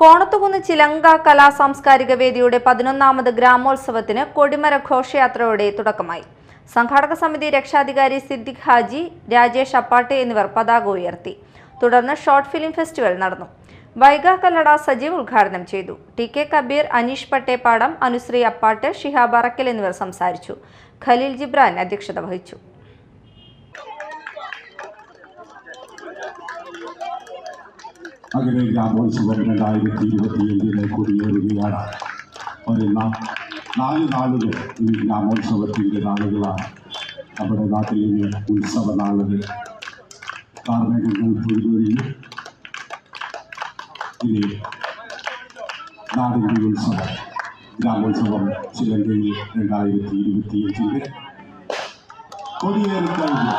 കോണത്തുകുന്ന് ചിലങ്ക കലാ സാംസ്കാരിക വേദിയുടെ 11ാമത് ഗ്രാമോത്സവത്തിന് കൊടിമര ഘോഷയാത്രയോടെ തുടക്കമായി. സംഘാടക സമിതി രക്ഷാധികാരി സിദ്ദിഖ് ഹാജി, രാജേഷ് അപ്പാട്ടെ എന്നിവർ പതാക ഉയർത്തി. തുടർന്ന് ഷോർട്ട് ഫിലിം ഫെസ്റ്റിവൽ നടന്നു. വൈഗ കല്ലട സജീവ് ഉദ്ഘാടനം ചെയ്തു. ടി.കെ. കബീർ, അനീഷ് പട്ടേപ്പാടം, അനുശ്രീ അപ്പാട്ട്, ഷിഹാബ് അറക്കൽ എന്നിവർ സംസാരിച്ചു. ഖലീൽ ജിബ്രാൻ അധ്യക്ഷത വഹിച്ചു. അങ്ങനെ ഗ്രാമോത്സവം 2025 കൊടിയേറുകയാണ്. വരുന്ന 4 നാളുകൾ ഈ ഗ്രാമോത്സവത്തിൻ്റെ നാളുകളാണ്. നമ്മുടെ നാട്ടിൽ ഇനി ഉത്സവ നാളുകൾ. കാർമേഘങ്ങൾ പൊയ്തൊഴിഞ്ഞ് ഇനി നാടിൻ്റെ ഉത്സവം ഗ്രാമോത്സവം ചിലങ്കയിൽ 2025 കൊടിയേറി കഴിഞ്ഞു.